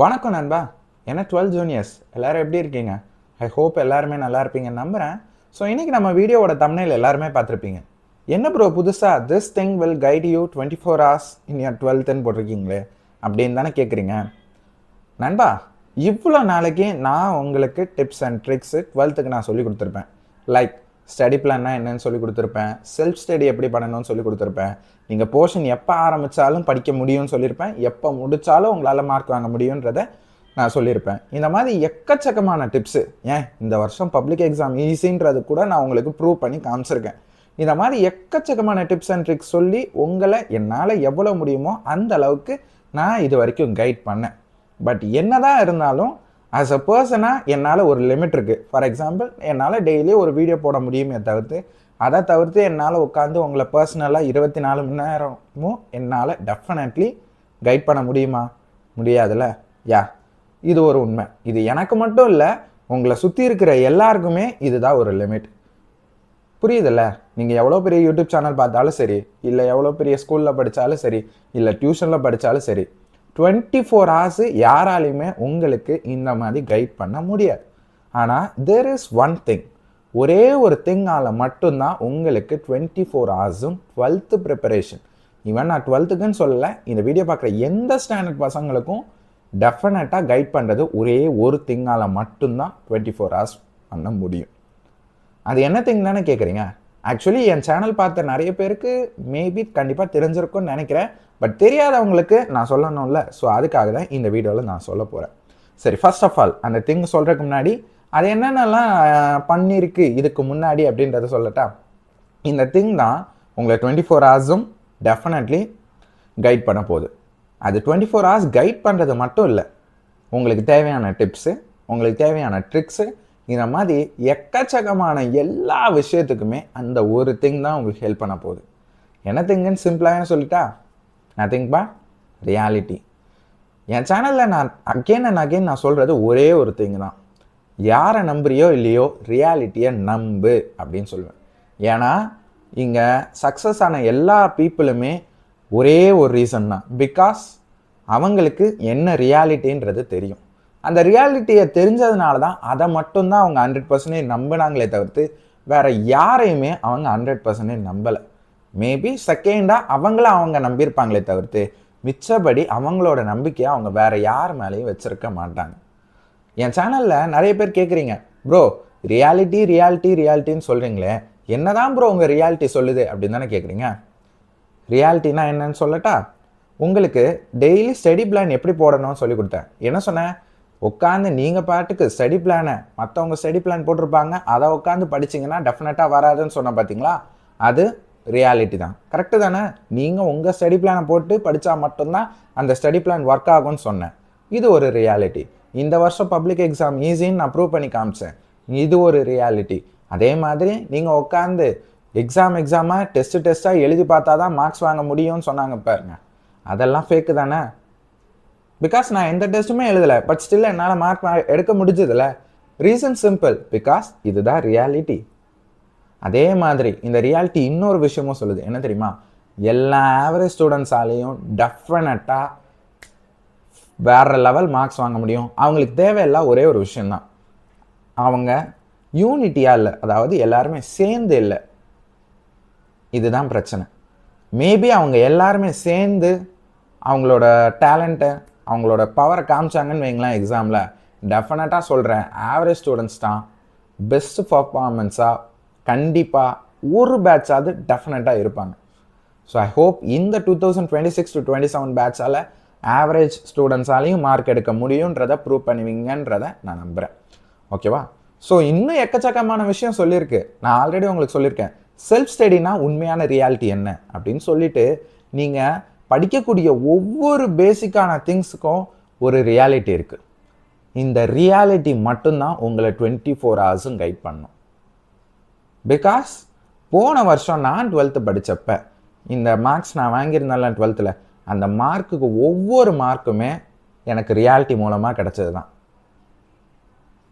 வணக்கம் நண்பா. என்ன 12 ஜூனியர்ஸ் எல்லாரும் எப்படி இருக்கீங்க? ஐ ஹோப் எல்லாருமே நல்லா இருப்பீங்கன்னு நம்புகிறேன். ஸோ இன்றைக்கி நம்ம வீடியோவோட தம்ப்நெயில் எல்லாருமே பார்த்துருப்பீங்க. என்ன ப்ரோ புதுசாக this thing will guide you 24 hours in your 12th போட்டிருக்கீங்களே அப்படின்னு தானே கேட்குறீங்க. நண்பா, இவ்வளோ நாளைக்கு நான் உங்களுக்கு டிப்ஸ் அண்ட் ட்ரிக்ஸு 12th நான் சொல்லி கொடுத்துருப்பேன். லைக் ஸ்டடி பிளான்னா என்னன்னு சொல்லி கொடுத்துருப்பேன், செல்ஃப் ஸ்டடி எப்படி பண்ணணும்னு சொல்லி கொடுத்துருப்பேன், நீங்கள் போர்ஷன் எப்போ ஆரம்பித்தாலும் படிக்க முடியும்னு சொல்லியிருப்பேன், எப்போ முடித்தாலும் உங்களால் மார்க் வாங்க முடியுன்றதை நான் சொல்லியிருப்பேன். இந்த மாதிரி எக்கச்சக்கமான டிப்ஸு, ஏன் இந்த வருஷம் பப்ளிக் எக்ஸாம் ஈஸின்றது கூட நான் உங்களுக்கு ப்ரூவ் பண்ணி காமிச்சிருக்கேன். இந்த மாதிரி எக்கச்சக்கமான டிப்ஸ் அண்ட் ட்ரிக்ஸ் சொல்லி உங்களை என்னால் எவ்வளோ முடியுமோ அந்த அளவுக்கு நான் இது வரைக்கும் கைட் பண்ணேன். பட் என்னதான் இருந்தாலும் ஆஸ் அ பர்சனாக என்னால் ஒரு லிமிட் இருக்குது. ஃபார் எக்ஸாம்பிள், என்னால் டெய்லி ஒரு வீடியோ போட முடியுமே தவிர்த்து, அதை தவிர்த்து என்னால் உட்காந்து உங்களை பர்சனலாக 24 மணி நேரமும் என்னால் டெஃபினெட்லி கைட் பண்ண முடியுமா? முடியாதுல்ல. இது ஒரு உண்மை. இது எனக்கு மட்டும் இல்லை, உங்களை சுற்றி இருக்கிற எல்லாருக்குமே இதுதான் ஒரு லிமிட். புரியுதில்ல? நீங்கள் எவ்வளோ பெரிய யூடியூப் சேனல் பார்த்தாலும் சரி, இல்லை எவ்வளோ பெரிய ஸ்கூலில் படித்தாலும் சரி, இல்லை டியூஷனில் படித்தாலும் சரி, 24 hours யாராலையுமே உங்களுக்கு இந்த மாதிரி கைட் பண்ண முடியாது. ஆனால் தேர் இஸ் ஒன் திங், ஒரே ஒரு திங்கால் மட்டும்தான் உங்களுக்கு 24 hours-ம் 12th ப்ரிப்பரேஷன். ஈவன் நான் 12th சொல்லலை, இந்த வீடியோ பார்க்குற எந்த ஸ்டாண்டர்ட் பசங்களுக்கும் டெஃபினட்டாக கைட் பண்ணுறது ஒரே ஒரு திங்கால் மட்டும்தான் 24 hours பண்ண முடியும். அது என்ன திங் தானே கேட்குறீங்க? ஆக்சுவலி என் சேனல் பார்த்த நிறைய பேருக்கு மேபி கண்டிப்பாக தெரிஞ்சிருக்கும்னு நினைக்கிறேன். பட் தெரியாதவங்களுக்கு நான் சொல்லணும்ல, ஸோ அதுக்காக தான் இந்த வீடியோவில் நான் சொல்ல போகிறேன். சரி, ஃபர்ஸ்ட் ஆஃப் ஆல் அந்த திங் சொல்கிறதுக்கு முன்னாடி அது என்னென்னலாம் பண்ணியிருக்கு இதுக்கு முன்னாடி அப்படின்றத சொல்லட்டா. இந்த திங் தான் உங்களை 24 hours-ம் டெஃபினெட்லி கைட் பண்ண போகுது. அது 24 hours கைட் பண்ணுறது மட்டும் இல்லை, உங்களுக்கு தேவையான டிப்ஸு, உங்களுக்கு தேவையான ட்ரிக்ஸு, இந்த மாதிரி எக்கச்சக்கமான எல்லா விஷயத்துக்குமே அந்த ஒரு திங் தான் உங்களுக்கு ஹெல்ப் பண்ண போகுது. என்ன திங்குன்னு சிம்பிளாக சொல்லிட்டா, நத்திங் பட் ரியாலிட்டி. என் சேனலில் நான் அகெயின் அண்ட் அகெயின் நான் சொல்கிறது ஒரே ஒரு திங் தான், யாரை நம்புறியோ இல்லையோ ரியாலிட்டியை நம்பு அப்படின்னு சொல்லுவேன். ஏன்னா இங்கே சக்ஸஸ் ஆன எல்லா பீப்புளுமே ஒரே ஒரு ரீசன் தான், பிகாஸ் அவங்களுக்கு என்ன ரியாலிட்டின்றது தெரியும். அந்த ரியாலிட்டியை தெரிஞ்சதுனால தான் அதை மட்டும்தான் அவங்க 100% நம்பினாங்களே தவிர்த்து வேறு யாரையுமே அவங்க 100% நம்பலை. மேபி செகண்டாக அவங்க நம்பியிருப்பாங்களே தவிர்த்து மிச்சபடி அவங்களோட நம்பிக்கையை அவங்க வேறு யார் மேலேயும் வச்சுருக்க மாட்டாங்க. என் சேனலில் நிறைய பேர் கேட்குறீங்க, ப்ரோ ரியாலிட்டி ரியாலிட்டி ரியாலிட்டின்னு சொல்கிறீங்களே, என்ன தான் ப்ரோ உங்கள் ரியாலிட்டி சொல்லுது அப்படின்னு தானே கேட்குறீங்க. ரியாலிட்டினா என்னன்னு சொல்லட்டா, உங்களுக்கு டெய்லி ஸ்டடி பிளான் எப்படி போடணும்னு சொல்லி கொடுத்தேன். என்ன சொன்னேன்? உட்காந்து நீங்கள் பாட்டுக்கு ஸ்டடி பிளானை, மற்றவங்க ஸ்டடி பிளான் போட்டிருப்பாங்க, அதை உட்காந்து படிச்சிங்கன்னா டெஃபினட்டாக வராதுன்னு சொன்ன பார்த்தீங்களா, அது ரியாலிட்டி தான். கரெக்டு தானே? நீங்கள் உங்கள் ஸ்டடி பிளானை போட்டு படித்தா மட்டும்தான் அந்த ஸ்டடி பிளான் ஒர்க் ஆகும்னு சொன்னேன். இது ஒரு ரியாலிட்டி. இந்த வருஷம் பப்ளிக் எக்ஸாம் ஈஸின்னு நான் ப்ரூவ் பண்ணி காமிச்சேன். இது ஒரு ரியாலிட்டி. அதே மாதிரி நீங்கள் உட்காந்து எக்ஸாமாக டெஸ்ட்டாக எழுதி பார்த்தா தான் மார்க்ஸ் வாங்க முடியும்னு சொன்னாங்க பாருங்க, அதெல்லாம் ஃபேக்கு தானே? பிகாஸ் நான் எந்த டெஸ்ட்டுமே எழுதலை, பட் ஸ்டில் என்னால் மார்க் எடுக்க முடிஞ்சதில்ல. ரீசன் சிம்பிள், பிகாஸ் இதுதான் ரியாலிட்டி. அதே மாதிரி இந்த ரியாலிட்டி இன்னொரு விஷயமும் சொல்லுது. என்ன தெரியுமா? எல்லா ஆவரேஜ் ஸ்டூடெண்ட்ஸாலேயும் டெஃபினட்டாக வேறு லெவல் மார்க்ஸ் வாங்க முடியும். அவங்களுக்கு தேவையில்லாம் ஒரே ஒரு விஷயந்தான், அவங்க யூனிட்டியாக இல்லை, அதாவது எல்லாருமே சேர்ந்து இல்லை. இதுதான் பிரச்சனை. மேபி அவங்க எல்லாருமே சேர்ந்து அவங்களோட டேலண்ட்டை, அவங்களோட பவரை காமிச்சாங்கன்னு வைங்களேன் எக்ஸாமில், டெஃபினட்டாக சொல்கிறேன் ஆவரேஜ் ஸ்டூடெண்ட்ஸ் தான் பெஸ்ட் பர்ஃபார்மன்ஸாக கண்டிப்பாக ஒரு பேட்சாவது டெஃபினட்டாக இருப்பாங்க. ஸோ ஐ ஹோப் இந்த 2026 to 27 பேட்சால் ஆவரேஜ் ஸ்டூடெண்ட்ஸாலையும் மார்க் எடுக்க முடியுன்றதை ப்ரூவ் பண்ணுவீங்கன்றதை நான் நம்புகிறேன். ஓகேவா? ஸோ இன்னும் எக்கச்சக்கமான விஷயம் சொல்லியிருக்கு. நான் ஆல்ரெடி உங்களுக்கு சொல்லியிருக்கேன், செல்ஃப் ஸ்டடினா உண்மையான ரியாலிட்டி என்ன அப்படின்னு சொல்லிட்டு, நீங்கள் படிக்கக்கூடிய ஒவ்வொரு பேசிக்கான திங்ஸுக்கும் ஒரு ரியாலிட்டி இருக்குது. இந்த ரியாலிட்டி மட்டும்தான் உங்களை 24 hours-ம் கைட் பண்ணும். பிகாஸ் போன வருஷம் நான் 12th படித்தப்ப இந்த மார்க்ஸ் நான் வாங்கியிருந்தால 12th, அந்த மார்க்குக்கு ஒவ்வொரு மார்க்குமே எனக்கு ரியாலிட்டி மூலமாக கிடச்சது தான்.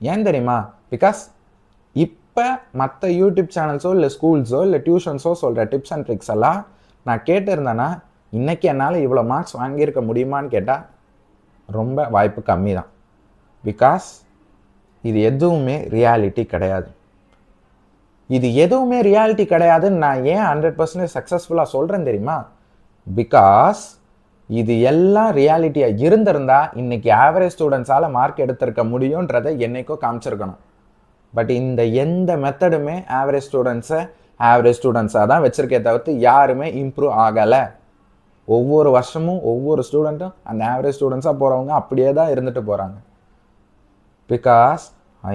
ஏன் தெரியுமா? பிகாஸ் இப்போ மற்ற யூடியூப் சேனல்ஸோ இல்லை ஸ்கூல்ஸோ இல்லை டியூஷன்ஸோ சொல்கிற டிப்ஸ் அண்ட் ட்ரிக்ஸ் எல்லாம் நான் கேட்டிருந்தேன்னா இன்றைக்கி என்னால் இவ்வளோ மார்க்ஸ் வாங்கியிருக்க முடியுமான்னு கேட்டால் ரொம்ப வாய்ப்பு கம்மி தான். பிகாஸ் இது எதுவுமே ரியாலிட்டி கிடையாது. இது எதுவுமே ரியாலிட்டி கிடையாதுன்னு நான் ஏன் 100% சக்ஸஸ்ஃபுல்லாக சொல்கிறேன் தெரியுமா? பிகாஸ் இது எல்லாம் ரியாலிட்டியாக இருந்திருந்தா இன்னைக்கு ஆவரேஜ் ஸ்டூடெண்ட்ஸால் மார்க் எடுத்திருக்க முடியுன்றதை என்னைக்கோ காமிச்சிருக்கணும். பட் இந்த எந்த மெத்தடுமே ஆவரேஜ் ஸ்டூடெண்ட்ஸாக தான் வச்சுருக்கே தவிர்த்து யாருமே இம்ப்ரூவ் ஆகலை. ஒவ்வொரு வருஷமும் ஒவ்வொரு ஸ்டூடெண்ட்டும் அந்த ஆவரேஜ் ஸ்டூடெண்ட்ஸாக போகிறவங்க அப்படியே தான் இருந்துட்டு போகிறாங்க. பிகாஸ்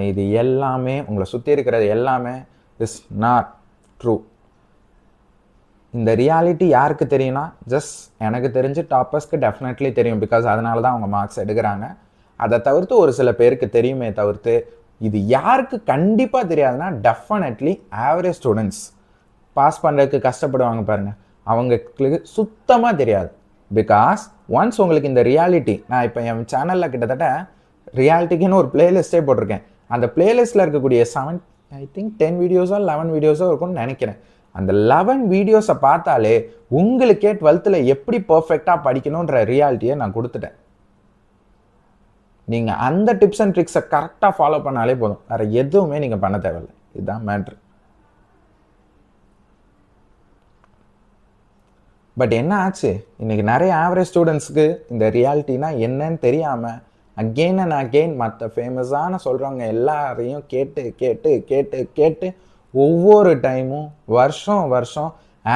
இது எல்லாமே உங்களை சுற்றி இருக்கிறது எல்லாமே இஸ் நாட் ட்ரூ. இந்த ரியாலிட்டி யாருக்கு தெரியும்னா ஜஸ்ட் எனக்கு தெரிஞ்சு டாப்பர்ஸ்க்கு டெஃபினெட்லி தெரியும். பிகாஸ் அதனால தான் அவங்க மார்க்ஸ் எடுக்கிறாங்க. அதை தவிர்த்து ஒரு சில பேருக்கு தெரியுமே தவிர்த்து இது யாருக்கு கண்டிப்பாக தெரியாதுன்னா டெஃபினெட்லி ஆவரேஜ் ஸ்டூடெண்ட்ஸ் பாஸ் பண்ணுறதுக்கு கஷ்டப்படுவாங்க பாருங்கள், அவங்களுக்கு சுத்தமாக தெரியாது. பிகாஸ் ஒன்ஸ் உங்களுக்கு இந்த ரியாலிட்டி, நான் இப்போ என் சேனலில் கிட்டத்தட்ட ரியாலிட்டிக்குன்னு ஒரு பிளேலிஸ்ட்டே போட்டிருக்கேன். அந்த பிளேலிஸ்ட்டில் இருக்கக்கூடிய 10 வீடியோஸோ 11 வீடியோஸோ இருக்கும்னு நினைக்கிறேன். அந்த 11 வீடியோஸை பார்த்தாலே உங்களுக்கே 12th எப்படி பர்ஃபெக்டாக படிக்கணுன்ற ரியாலிட்டியை நான் கொடுத்துட்டேன். நீங்கள் அந்த டிப்ஸ் அண்ட் ட்ரிக்ஸை கரெக்டாக ஃபாலோ பண்ணாலே போதும், வேறு எதுவுமே நீங்கள் பண்ண தேவையில்லை. இதுதான் மேட்ரு. பட் என்ன ஆச்சு, இன்றைக்கி நிறைய ஆவரேஜ் ஸ்டூடெண்ட்ஸுக்கு இந்த ரியாலிட்டினா என்னன்னு தெரியாமல் அகெயின் அண்ட் அகெயின் மற்ற ஃபேமஸான சொல்கிறவங்க எல்லாரையும் கேட்டு கேட்டு கேட்டு கேட்டு ஒவ்வொரு டைமும் வருஷம்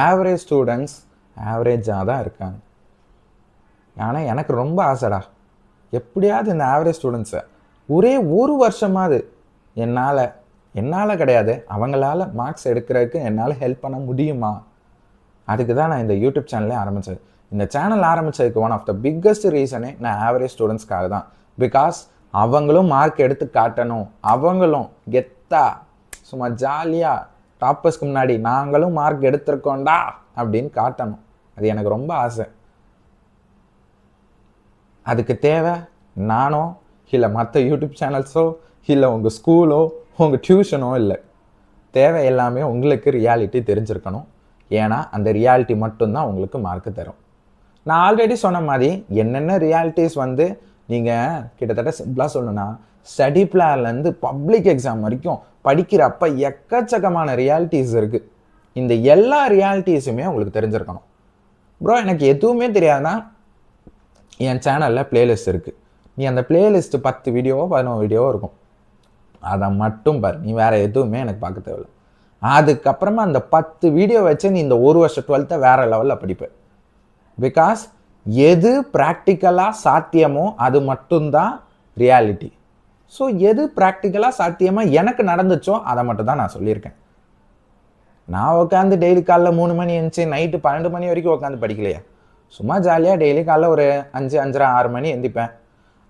ஆவரேஜ் ஸ்டூடெண்ட்ஸ் ஆவரேஜாக தான் இருக்காங்க. ஆனால் எனக்கு ரொம்ப ஆசைடா, எப்படியாவது இந்த ஆவரேஜ் ஸ்டூடெண்ட்ஸை ஒரே ஒரு வருஷமாவது என்னால் கிடையாது, அவங்களால மார்க்ஸ் எடுக்கிறதுக்கு என்னால் ஹெல்ப் பண்ண முடியுமா? அதுக்கு தான் நான் இந்த யூடியூப் சேனலே ஆரம்பித்தது. இந்த சேனல் ஆரம்பித்ததுக்கு ஒன் ஆஃப் த பிக்கஸ்ட் ரீசனே நான் ஆவரேஜ் ஸ்டூடெண்ட்ஸ்க்காக தான். பிகாஸ் அவங்களும் மார்க் எடுத்து காட்டணும், அவங்களும் கெத்தா சும்மா ஜாலியாக டாப்பர்ஸ்க்கு முன்னாடி நாங்களும் மார்க் எடுத்திருக்கோண்டா அப்படின்னு காட்டணும். அது எனக்கு ரொம்ப ஆசை. அதுக்கு தேவை நானோ இல்லை மற்ற யூடியூப் சேனல்ஸோ இல்லை உங்கள் ஸ்கூலோ உங்கள் டியூஷனோ இல்லை. தேவை எல்லாமே உங்களுக்கு ரியாலிட்டி தெரிஞ்சிருக்கணும். ஏன்னா அந்த ரியாலிட்டி மட்டும்தான் உங்களுக்கு மார்க்கு தரும். நான் ஆல்ரெடி சொன்ன மாதிரி என்னென்ன ரியாலிட்டிஸ் நீங்கள் கிட்டத்தட்ட சிம்பிளாக சொல்லணும்னா ஸ்டடி பிளான்லேருந்து பப்ளிக் எக்ஸாம் வரைக்கும் படிக்கிறப்ப எக்கச்சக்கமான ரியாலிட்டிஸ் இருக்குது. இந்த எல்லா ரியாலிட்டிஸுமே உங்களுக்கு தெரிஞ்சிருக்கணும். ப்ரோ எனக்கு எதுவுமே தெரியாதுன்னா என் சேனலில் பிளேலிஸ்ட் இருக்குது. நீ அந்த பிளேலிஸ்ட்டு 10 வீடியோவோ 11 வீடியோவோ இருக்கும், அதை மட்டும் பாரு, நீ வேறு எதுவுமே எனக்கு பார்க்க தேவையில்லை. அதுக்கப்புறமா அந்த 10 வீடியோ வச்சு நீ இந்த ஒரு வருஷம் 12th வேறு லெவலில் படிப்பேன். பிகாஸ் எது ப்ராக்டிக்கலாக சாத்தியமோ அது மட்டும்தான் ரியாலிட்டி. ஸோ எது ப்ராக்டிக்கலாக சாத்தியமாக எனக்கு நடந்துச்சோ அதை மட்டும் தான் நான் சொல்லியிருக்கேன். நான் உட்காந்து டெய்லி காலைல 3 மணி எழுந்துச்சு நைட்டு 12 மணி வரைக்கும் உட்காந்து படிக்கலையா, சும்மா ஜாலியாக டெய்லி காலைல ஒரு 5, 5:30, 6 மணி எழுந்திப்பேன்.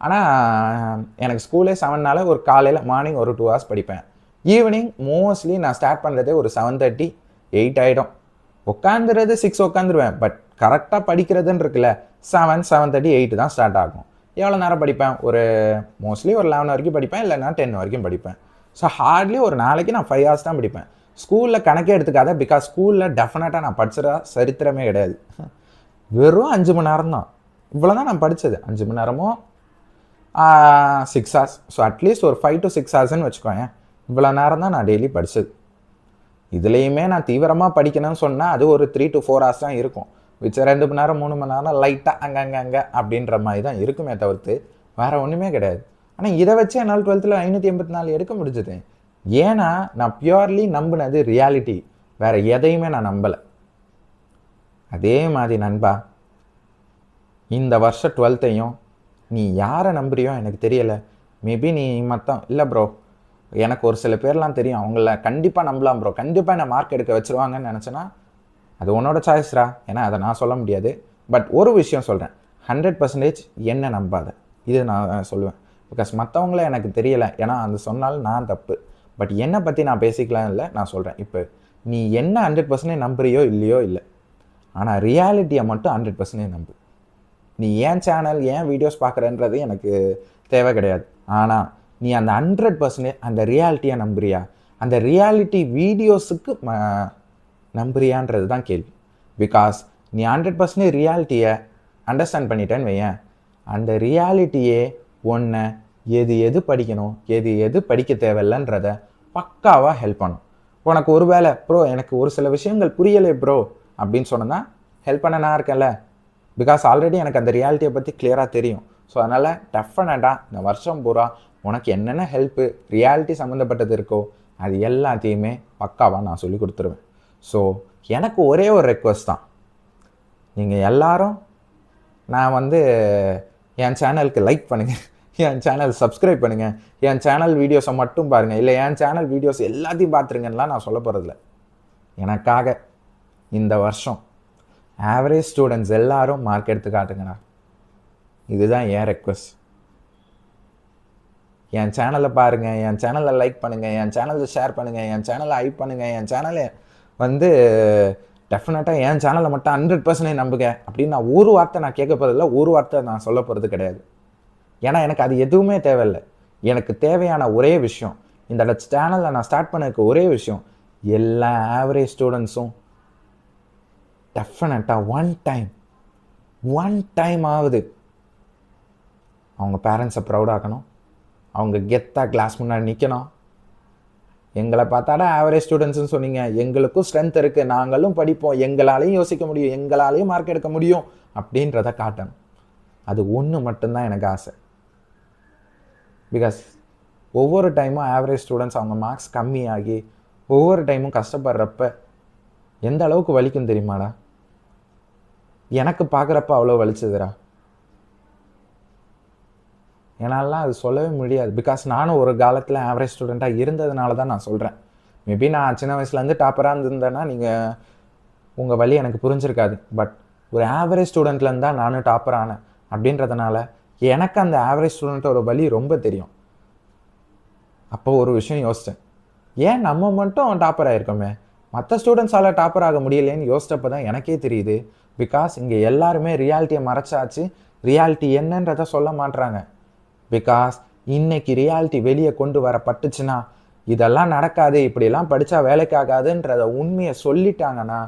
ஆனால் எனக்கு ஸ்கூலே 7 ஒரு காலையில் மார்னிங் ஒரு 2 hours படிப்பேன். ஈவினிங் மோஸ்ட்லி நான் ஸ்டார்ட் பண்ணுறதே ஒரு 7:30, 8 ஆகிடும். உட்காந்துறது 6 உட்காந்துருவேன். பட் கரெக்டாக படிக்கிறதுன்னு இருக்குல்ல 7, 7:30, 8 தான் ஸ்டார்ட் ஆகும். எவ்வளோ நேரம் படிப்பேன், ஒரு மோஸ்ட்லி ஒரு 11 வரைக்கும் படிப்பேன், இல்லைனா 10 வரைக்கும் படிப்பேன். ஸோ ஹார்ட்லி ஒரு நாளைக்கு நான் 5 hours தான் படிப்பேன். ஸ்கூலில் கணக்கே எடுத்துக்காத, பிகாஸ் ஸ்கூலில் டெஃபினட்டாக நான் படிச்சிட சரித்திரமே கிடையாது. வெறும் 5 மணி நேரம் தான், இவ்வளோ தான் நான் படித்தது. 5 மணி நேரமும் 6 hours. ஸோ அட்லீஸ்ட் ஒரு 5 to 6 hours வச்சுக்கோங்க. இவ்வளோ நேரம் தான் நான் டெய்லி படித்தது. இதுலேயுமே நான் தீவிரமாக படிக்கணும்னு சொன்னால் அது ஒரு 3 to 4 hours தான் இருக்கும். மிச்சம் 2 மணி நேரம் 3 மணி நேரம் லைட்டாக அங்கே அப்படின்ற மாதிரி தான் இருக்குமே தவிர்த்து வேறு ஒன்றுமே கிடையாது. ஆனால் இதை வச்சு என்னால் 12th 584 எடுக்க முடிஞ்சது. ஏன்னா நான் பியூர்லி நம்பினது ரியாலிட்டி, வேறு எதையுமே நான் நம்பலை. அதே மாதிரி நண்பா, இந்த வருஷம் 12th நீ யாரை நம்புறியோ எனக்கு தெரியலை. மேபி நீ இல்லை ப்ரோ, எனக்கு ஒரு சில பேர்லாம் தெரியும், அவங்கள கண்டிப்பாக நம்பலாம் ப்ரோ, கண்டிப்பாக என்ன மார்க் எடுக்க வச்சுருவாங்கன்னு நினச்சேன்னா அது உன்னோட சாய்ஸ்ரா, ஏன்னா அதை நான் சொல்ல முடியாது. பட் ஒரு விஷயம் சொல்கிறேன், 100% என்ன நம்பாத, இது நான் சொல்லுவேன். பிகாஸ் மற்றவங்கள எனக்கு தெரியலை, ஏன்னா அது சொன்னாலும் நான் தப்பு. பட் என்னை பற்றி நான் பேசிக்கலாம் இல்லை, நான் சொல்கிறேன். இப்போ நீ என்ன 100% நம்புறியோ இல்லையோ இல்லை, ஆனால் ரியாலிட்டியை மட்டும் 100% நம்பு. நீ ஏன் சேனல் ஏன் வீடியோஸ் பார்க்குறன்றது எனக்கு தேவை கிடையாது. ஆனால் நீ அந்த 100% அந்த ரியாலிட்டியை நம்புறியா, அந்த ரியாலிட்டி வீடியோஸுக்கு நம்புறியான்றது தான் கேள்வி. பிகாஸ் நீ 100% ரியாலிட்டியை அண்டர்ஸ்டாண்ட் பண்ணிட்டேன்னு வையேன், அந்த ரியாலிட்டியே ஒன்றை எது எது படிக்கணும் எது எது படிக்க தேவையில்லைன்றத பக்காவாக ஹெல்ப் பண்ணும். உனக்கு ஒரு வேளை ப்ரோ எனக்கு ஒரு சில விஷயங்கள் புரியலை ப்ரோ அப்படின்னு சொன்னா ஹெல்ப் பண்ண நான் இருக்கேன்ல. பிகாஸ் ஆல்ரெடி எனக்கு அந்த ரியாலிட்டியை பற்றி கிளியராக தெரியும். ஸோ அதனால் டெஃபினட்டாக இந்த வருஷம் பூரா உனக்கு என்னென்ன ஹெல்ப்பு ரியாலிட்டி சம்மந்தப்பட்டது இருக்கோ அது எல்லாத்தையுமே பக்காவாக நான் சொல்லி கொடுத்துருவேன். ஸோ எனக்கு ஒரே ஒரு ரெக்வஸ்ட் தான், நீங்கள் எல்லாரும் நான் வந்து என் சேனலுக்கு லைக் பண்ணுங்கள், என் சேனல் சப்ஸ்கிரைப் பண்ணுங்கள், என் சேனல் வீடியோஸை மட்டும் பாருங்கள், இல்லை என் சேனல் வீடியோஸ் எல்லாத்தையும் பார்த்துருங்கன்னெலாம் நான் சொல்ல போகிறதில்ல. எனக்காக இந்த வருஷம் ஆவரேஜ் ஸ்டூடெண்ட்ஸ் எல்லாரும் மார்க் எடுத்து காட்டுங்கண்ணா. இதுதான் என் ரெக்வஸ்ட். என் சேனலை பாருங்கள், என் சேனலை லைக் பண்ணுங்கள், என் சேனலை ஷேர் பண்ணுங்கள், என் சேனலை ஹைப் பண்ணுங்கள், என் சேனலை வந்து டெஃபினட்டாக என் சேனலை மட்டும் 100% நம்புங்க அப்படின்னு நான் ஒரு வார்த்தை நான் கேட்க போகிறதில்ல, ஒரு வார்த்தை நான் சொல்ல போகிறது கிடையாது. ஏன்னா எனக்கு அது எதுவுமே தேவையில்லை. எனக்கு தேவையான ஒரே விஷயம், இந்த சேனலில் நான் ஸ்டார்ட் பண்ணதுக்கு ஒரே விஷயம், எல்லா ஆவரேஜ் ஸ்டூடெண்ட்ஸும் டெஃபினட்டாக ஒன் டைம் ஆகுது அவங்க பேரண்ட்ஸை ப்ரௌடாக்கணும், அவங்க கெத்தாக கிளாஸ் முன்னாடி நிற்கணும். எங்களை பார்த்தாடா ஆவரேஜ் ஸ்டூடெண்ட்ஸ்னு சொன்னீங்க, எங்களுக்கும் ஸ்ட்ரென்த் இருக்குது, நாங்களும் படிப்போம், எங்களாலையும் யோசிக்க முடியும், எங்களாலையும் மார்க் எடுக்க முடியும் அப்படின்றத காட்டணும். அது ஒன்று மட்டும்தான் எனக்கு ஆசை. பிகாஸ் ஒவ்வொரு டைமும் ஆவரேஜ் ஸ்டூடெண்ட்ஸ் அவங்க மார்க்ஸ் கம்மியாகி ஒவ்வொரு டைமும் கஷ்டப்படுறப்ப எந்த அளவுக்கு வலிக்கும் தெரியுமாடா? எனக்கு பார்க்குறப்ப அவ்வளோ வலிச்சதுடா. என்னாலாம் அது சொல்லவே முடியாது. பிகாஸ் நானும் ஒரு காலத்தில் ஆவரேஜ் ஸ்டூடெண்ட்டாக இருந்ததுனால தான் நான் சொல்கிறேன். மேபி நான் சின்ன வயசுலேருந்து டாப்பராக இருந்திருந்தேன்னா நீங்கள் உங்கள் வழி எனக்கு புரிஞ்சிருக்காது. பட் ஒரு ஆவரேஜ் ஸ்டூடெண்ட்லேருந்து தான் நானும் டாப்பர் ஆனேன் அப்படின்றதுனால எனக்கு அந்த ஆவரேஜ் ஸ்டூடெண்ட்டோட வழி ரொம்ப தெரியும். அப்போ ஒரு விஷயம் யோசித்தேன், ஏன் நம்ம மட்டும் டாப்பர் ஆகிருக்கோமே, மற்ற ஸ்டூடெண்ட்ஸால் டாப்பர் ஆக முடியலேன்னு யோசிச்சப்போ தான் எனக்கே தெரியுது. பிகாஸ் இங்கே எல்லாருமே ரியாலிட்டியை மறைச்சாச்சு, ரியாலிட்டி என்னன்றதை சொல்ல மாட்டுறாங்க. பிகாஸ் இன்னைக்கு ரியாலிட்டி வெளியே கொண்டு வரப்பட்டுச்சுன்னா இதெல்லாம் நடக்காது, இப்படியெல்லாம் படித்தா வேலைக்கு ஆகாதுன்றத உண்மையை சொல்லிட்டாங்கன்னா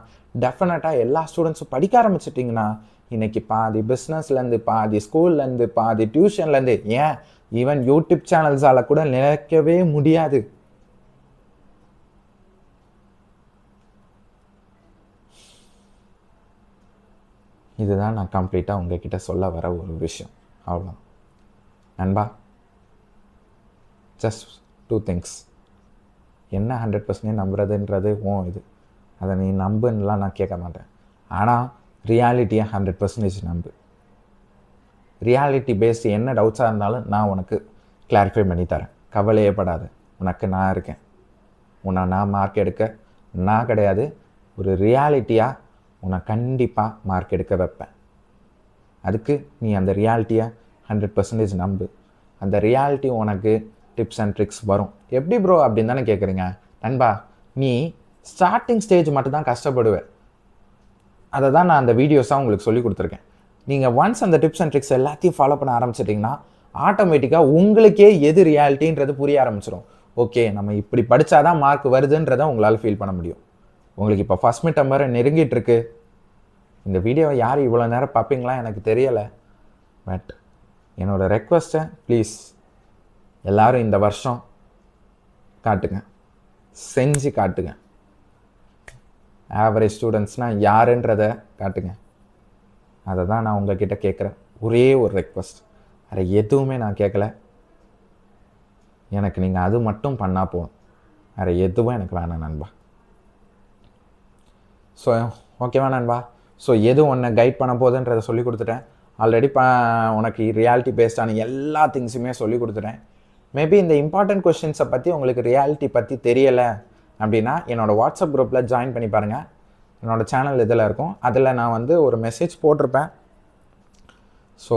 டெஃபினட்டாக எல்லா ஸ்டூடெண்ட்ஸும் படிக்க ஆரம்பிச்சிட்டிங்கன்னா இன்னைக்கு பாதி பிஸ்னஸ்லேருந்து, பாதி ஸ்கூல்லேருந்து, பாதி டியூஷன்லேருந்து, ஏன் ஈவன் யூடியூப் சேனல்ஸால் கூட நினைக்கவே முடியாது. இதுதான் நான் கம்ப்ளீட்டாக உங்ககிட்ட சொல்ல வர ஒரு விஷயம். அவ்வளோ நண்பா, ஜஸ்ட் 2 things. என்ன 100% நம்புறதுன்றது இது, அதை நீ நம்புன்னெலாம் நான் கேட்க மாட்டேன். ஆனால் ரியாலிட்டியை 100% நம்பு. ரியாலிட்டி பேஸ்டு என்ன டவுட்ஸாக இருந்தாலும் நான் உனக்கு கிளாரிஃபை பண்ணி தரேன், கவலையே படாத. உனக்கு நான் இருக்கேன். உன்னை நான் மார்க் எடுக்க நான் கிடையாது, ஒரு ரியாலிட்டியாக உன்னை கண்டிப்பாக மார்க் எடுக்க வைப்பேன். அதுக்கு நீ அந்த ரியாலிட்டியை 100% நம்பு. அந்த ரியாலிட்டி உனக்கு டிப்ஸ் அண்ட் ட்ரிக்ஸ் வரும். எப்படி ப்ரோ அப்படின்னு தானே கேட்குறீங்க? நண்பா, நீ ஸ்டார்டிங் ஸ்டேஜ் மட்டும் தான் கஷ்டப்படுவேன். அதை தான் நான் அந்த வீடியோஸாக உங்களுக்கு சொல்லி கொடுத்துருக்கேன். நீங்கள் ஒன்ஸ் அந்த டிப்ஸ் அண்ட் ட்ரிக்ஸ் எல்லாத்தையும் ஃபாலோ பண்ண ஆரம்பிச்சிட்டிங்கன்னா ஆட்டோமேட்டிக்காக உங்களுக்கே எது ரியாலிட்டின்றது புரிய ஆரம்பிச்சிடும். ஓகே, நம்ம இப்படி படித்தாதான் மார்க் வருதுன்றதை உங்களால் ஃபீல் பண்ண முடியும். உங்களுக்கு இப்போ ஃபஸ்ட் மிட் டர்ம் வேறு நெருங்கிட்டு இருக்கு. இந்த வீடியோவை யார் இவ்வளோ நேரம் பார்ப்பீங்களா எனக்கு தெரியலை. பட் என்னோடய ரெக்வஸ்ட்டை ப்ளீஸ் எல்லோரும் இந்த வருஷம் காட்டுங்க, செஞ்சு காட்டுங்க. ஆவரேஜ் ஸ்டூடெண்ட்ஸ்னால் யாருன்றதை காட்டுங்க. அதை தான் நான் உங்ககிட்ட கேட்குறேன். ஒரே ஒரு ரெக்வஸ்ட், வேறு எதுவுமே நான் கேட்கல. எனக்கு நீங்கள் அது மட்டும் பண்ணால் போதும், வேறு எதுவும் எனக்கு வேணாம் நண்பா. ஸோ ஓகேவா நண்பா? ஸோ எது ஒன்று கைட் பண்ண போகுதுன்றதை சொல்லி கொடுத்துட்டேன். ஆல்ரெடி உனக்கு ரியாலிட்டி பேஸ்டான எல்லா திங்ஸுமே சொல்லி கொடுத்துட்டேன். மேபி இந்த இம்பார்ட்டன்ட் கொஸ்டின்ஸை பற்றி உங்களுக்கு ரியாலிட்டி பற்றி தெரியலை அப்படின்னா என்னோடய வாட்ஸ்அப் குரூப்பில் ஜாயின் பண்ணி பாருங்கள். என்னோடய சேனல் இதில் இருக்கும், அதில் நான் ஒரு மெசேஜ் போட்டிருப்பேன். ஸோ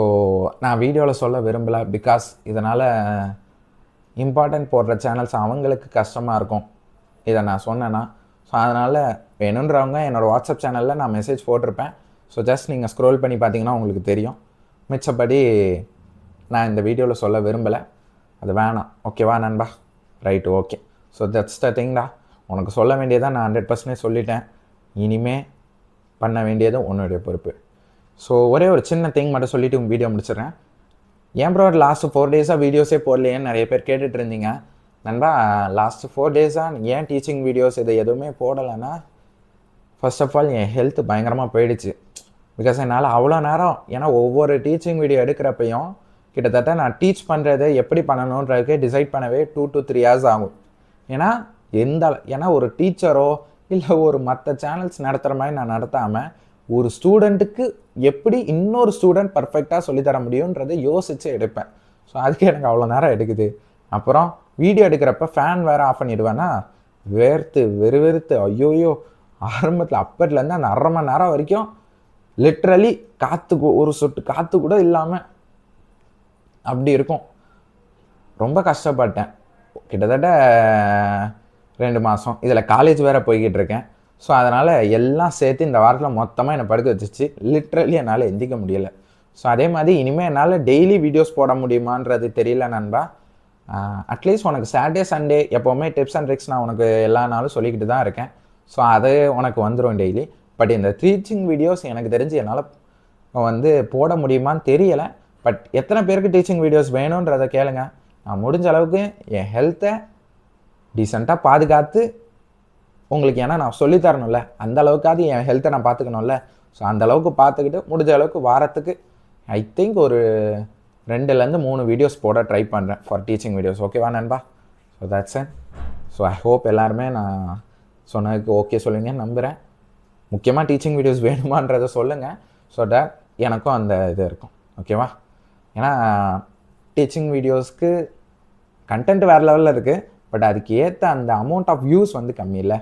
நான் வீடியோவில் சொல்ல விரும்பலை, பிகாஸ் இதனால் இம்பார்ட்டன்ட் போடுற சேனல்ஸ் அவங்களுக்கு கஷ்டமாக இருக்கும் இதை நான் சொன்னேன்னா. ஸோ அதனால் வேணுன்றவங்க என்னோடய வாட்ஸ்அப் சேனலில் நான் மெசேஜ் போட்டிருப்பேன். ஸோ ஜஸ்ட் நீங்கள் ஸ்க்ரோல் பண்ணி பார்த்தீங்கன்னா உங்களுக்கு தெரியும். மிச்சப்படி நான் இந்த வீடியோவில் சொல்ல விரும்பலை, அது வேணாம். ஓகேவா நண்பா? Right, okay. So that's the திங்டா. உனக்கு சொல்ல வேண்டியதாக நான் 100% சொல்லிட்டேன். இனிமே பண்ண வேண்டியது உன்னுடைய பொறுப்பு. ஸோ ஒரே ஒரு சின்ன திங் மட்டும் சொல்லிவிட்டு வீடியோ முடிச்சிடுறேன். ஏன் ப்ரோ லாஸ்ட்டு 4 டேஸாக வீடியோஸே போடலையேன்னு நிறைய பேர் கேட்டுட்டு இருந்தீங்க. நண்பா, லாஸ்ட்டு 4 டேஸாக ஏன் டீச்சிங் வீடியோஸ் இது எதுவுமே போடலைன்னா, ஃபர்ஸ்ட் ஆஃப் ஆல் என் ஹெல்த் பயங்கரமாக போயிடுச்சு. பிகாஸ் என்னால் அவ்வளோ நேரம், ஏன்னா ஒவ்வொரு டீச்சிங் வீடியோ எடுக்கிறப்பையும் கிட்டத்தட்ட நான் டீச் பண்ணுறதை எப்படி பண்ணணுன்றதுக்கே டிசைட் பண்ணவே 2 to 3 hours ஆகும். ஏன்னா ஏன்னா ஒரு டீச்சரோ இல்லை ஒரு மற்ற சேனல்ஸ் நடத்துகிற மாதிரி நான் நடத்தாமல் ஒரு ஸ்டூடெண்ட்டுக்கு எப்படி இன்னொரு ஸ்டூடெண்ட் பர்ஃபெக்டாக சொல்லித்தர முடியுன்றதை யோசித்து எடுப்பேன். ஸோ அதுக்கு எனக்கு அவ்வளோ நேரம் எடுக்குது. அப்புறம் வீடியோ எடுக்கிறப்ப ஃபேன் வேறு ஆஃப் பண்ணிவிடுவேன்னா வேர்த்து வெறுத்து ஐயோயோ ஆரம்பத்தில் அப்பட்லேருந்து அந்த 1/2 மணி நேரம் வரைக்கும் லிட்ரலி ஒரு சொட்டு காற்று கூட இல்லாமல் அப்படி இருக்கும். ரொம்ப கஷ்டப்பட்டேன். கிட்டத்தட்ட 2 மாதம். இதில் காலேஜ் வேறு போய்கிட்டு இருக்கேன். ஸோ அதனால் எல்லாம் சேர்த்து இந்த வாரத்தில் மொத்தமாக என்னை படுக்க வச்சிச்சு. லிட்ரலி என்னால் எந்திக்க முடியலை. ஸோ அதே மாதிரி இனிமேல் என்னால் டெய்லி வீடியோஸ் போட முடியுமான்றது தெரியல நண்பா. அட்லீஸ்ட் உனக்கு சாட்டர்டே சண்டே எப்போவுமே டிப்ஸ் அண்ட் ட்ரிக்ஸ் நான் உனக்கு எல்லா நாளும் சொல்லிக்கிட்டு தான் இருக்கேன். ஸோ அது உனக்கு வந்துடும் டெய்லி. பட் இந்த டீச்சிங் வீடியோஸ் எனக்கு தெரிஞ்சு என்னால் போட முடியுமான்னு தெரியலை. பட் எத்தனை பேருக்கு டீச்சிங் வீடியோஸ் வேணுன்றதை கேளுங்க. நான் முடிஞ்ச அளவுக்கு என் ஹெல்த்தை டீசெண்டாக பாதுகாத்து உங்களுக்கு, ஏன்னா நான் சொல்லித்தரணும்ல, அந்த அளவுக்காவது என் ஹெல்த்தை நான் பார்த்துக்கணும்ல. ஸோ அந்த அளவுக்கு பார்த்துக்கிட்டு முடிஞ்ச அளவுக்கு வாரத்துக்கு ஐ திங்க் ஒரு 2லேருந்து 3 வீடியோஸ் போட ட்ரை பண்ணுறேன் ஃபார் டீச்சிங் வீடியோஸ். ஓகேவா நண்பா? So that's it. So I hope எல்லாருமே நான் சொன்னதுக்கு ஓகே சொல்லுங்கன்னு நம்புகிறேன். முக்கியமாக டீச்சிங் வீடியோஸ் வேணுமான்றதை சொல்லுங்கள். ஸோ தட் எனக்கும் அந்த இது இருக்கும். ஓகேவா? ஏன்னா டீச்சிங் வீடியோஸ்க்கு கண்டென்ட் வேறு லெவலில் இருக்குது. பட் அதுக்கு ஏற்ற அந்த அமௌண்ட் ஆஃப் வியூஸ் கம்மி இல்லை.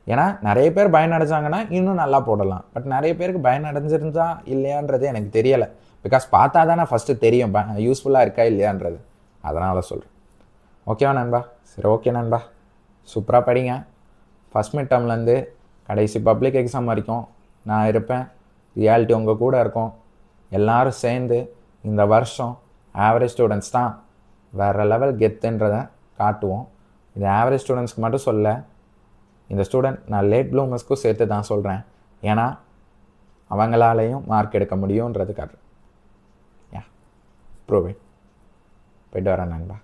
ஏன்னா நிறைய பேர் பயனடைஞ்சாங்கன்னா இன்னும் நல்லா போடலாம். பட் நிறைய பேருக்கு பயனடைஞ்சிருந்தா இல்லையான்றது எனக்கு தெரியலை. பிகாஸ் பார்த்தா தானே ஃபஸ்ட்டு தெரியும் யூஸ்ஃபுல்லாக இருக்கா இல்லையான்றது. அதனால் சொல்கிறேன். ஓகேவா நண்பா? சரி, ஓகே நண்பா. சூப்பராக படிங்க. ஃபஸ்ட் மிட் டேர்ம்லேருந்து கடைசி பப்ளிக் எக்ஸாம் வரைக்கும் நான் இருப்பேன். ரியாலிட்டி உங்கள் கூட இருக்கும். எல்லோரும் சேர்ந்து இந்த வருஷம் ஆவரேஜ் ஸ்டூடெண்ட்ஸ் தான் வேறு லெவல் கெத்துன்றதை காட்டுவோம். இது ஆவரேஜ் ஸ்டூடெண்ட்ஸ்க்கு மட்டும் சொல்ல, இந்த ஸ்டூடெண்ட் நான் லேட் ப்ளூமர்ஸ்க்கும் சேர்த்து தான் சொல்கிறேன். ஏன்னா அவங்களாலையும் மார்க் எடுக்க முடியுன்றது காட்டுறேன். Prove it. போய்ட்டு வரேன் நண்பா.